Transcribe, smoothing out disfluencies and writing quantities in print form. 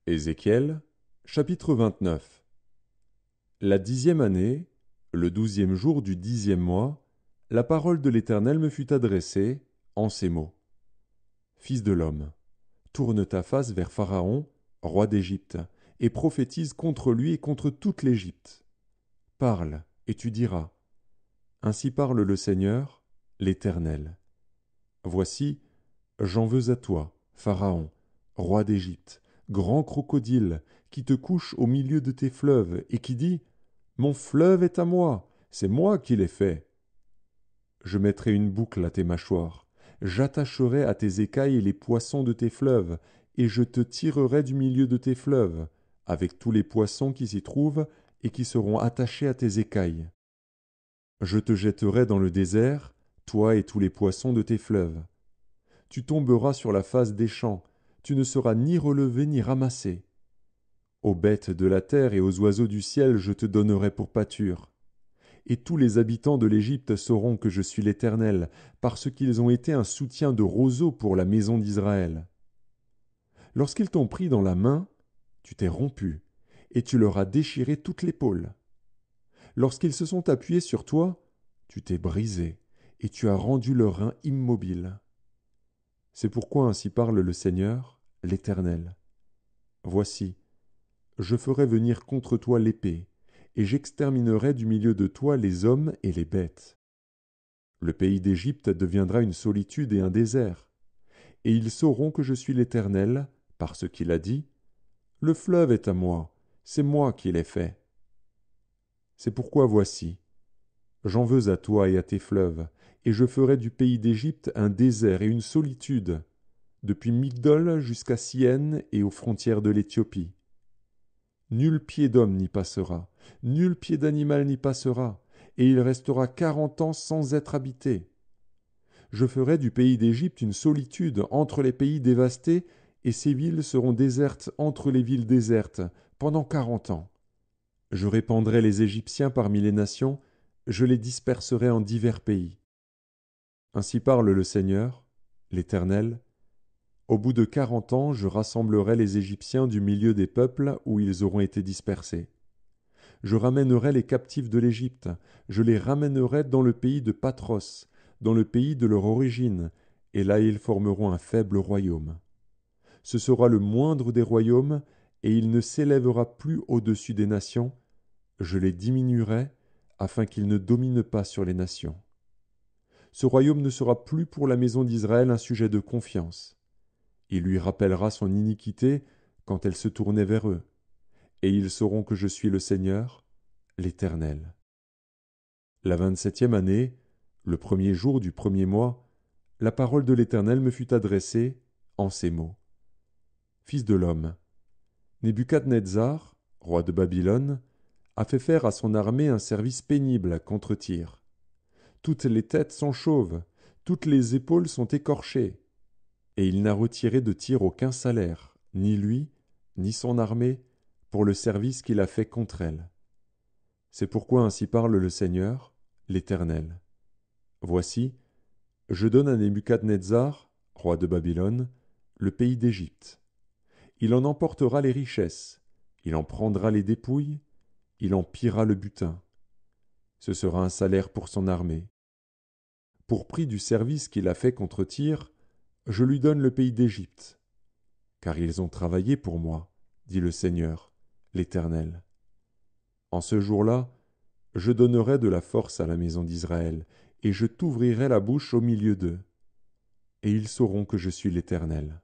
Ézéchiel, chapitre 29. La 10e année, le 12e jour du 10e mois, la parole de l'Éternel me fut adressée, en ces mots. Fils de l'homme, tourne ta face vers Pharaon, roi d'Égypte, et prophétise contre lui et contre toute l'Égypte. Parle, et tu diras. Ainsi parle le Seigneur, l'Éternel. Voici, j'en veux à toi, Pharaon, roi d'Égypte, grand crocodile, qui te couche au milieu de tes fleuves, et qui dit, mon fleuve est à moi, c'est moi qui l'ai fait. Je mettrai une boucle à tes mâchoires, j'attacherai à tes écailles les poissons de tes fleuves, et je te tirerai du milieu de tes fleuves, avec tous les poissons qui s'y trouvent et qui seront attachés à tes écailles. Je te jetterai dans le désert, toi et tous les poissons de tes fleuves. Tu tomberas sur la face des champs, tu ne seras ni relevé ni ramassé. Aux bêtes de la terre et aux oiseaux du ciel je te donnerai pour pâture. Et tous les habitants de l'Égypte sauront que je suis l'Éternel, parce qu'ils ont été un soutien de roseau pour la maison d'Israël. Lorsqu'ils t'ont pris dans la main, tu t'es rompu, et tu leur as déchiré toute l'épaule. Lorsqu'ils se sont appuyés sur toi, tu t'es brisé, et tu as rendu leurs reins immobiles. C'est pourquoi ainsi parle le Seigneur, l'Éternel. Voici, je ferai venir contre toi l'épée, et j'exterminerai du milieu de toi les hommes et les bêtes. Le pays d'Égypte deviendra une solitude et un désert, et ils sauront que je suis l'Éternel, parce qu'il a dit, le fleuve est à moi, c'est moi qui l'ai fait. C'est pourquoi voici, j'en veux à toi et à tes fleuves, et je ferai du pays d'Égypte un désert et une solitude, depuis Migdol jusqu'à Syène et aux frontières de l'Éthiopie. Nul pied d'homme n'y passera, nul pied d'animal n'y passera, et il restera 40 ans sans être habité. Je ferai du pays d'Égypte une solitude entre les pays dévastés, et ses villes seront désertes entre les villes désertes, pendant 40 ans. Je répandrai les Égyptiens parmi les nations, je les disperserai en divers pays. Ainsi parle le Seigneur, l'Éternel. Au bout de 40 ans, je rassemblerai les Égyptiens du milieu des peuples où ils auront été dispersés. Je ramènerai les captifs de l'Égypte, je les ramènerai dans le pays de Patros, dans le pays de leur origine, et là ils formeront un faible royaume. Ce sera le moindre des royaumes, et il ne s'élèvera plus au-dessus des nations. Je les diminuerai, afin qu'ils ne dominent pas sur les nations. Ce royaume ne sera plus pour la maison d'Israël un sujet de confiance. Il lui rappellera son iniquité quand elle se tournait vers eux, et ils sauront que je suis le Seigneur, l'Éternel. La 27e année, le premier jour du premier mois, la parole de l'Éternel me fut adressée en ces mots. Fils de l'homme, Nebuchadnezzar, roi de Babylone, a fait faire à son armée un service pénible contre Tyr. Toutes les têtes sont chauves, toutes les épaules sont écorchées, et il n'a retiré de Tyr aucun salaire, ni lui, ni son armée, pour le service qu'il a fait contre elle. C'est pourquoi ainsi parle le Seigneur, l'Éternel. Voici, je donne à Nebuchadnezzar, roi de Babylone, le pays d'Égypte. Il en emportera les richesses, il en prendra les dépouilles, il en pillera le butin. Ce sera un salaire pour son armée. Pour prix du service qu'il a fait contre Tyr, je lui donne le pays d'Égypte. Car ils ont travaillé pour moi, dit le Seigneur, l'Éternel. En ce jour-là, je donnerai de la force à la maison d'Israël, et je t'ouvrirai la bouche au milieu d'eux. Et ils sauront que je suis l'Éternel.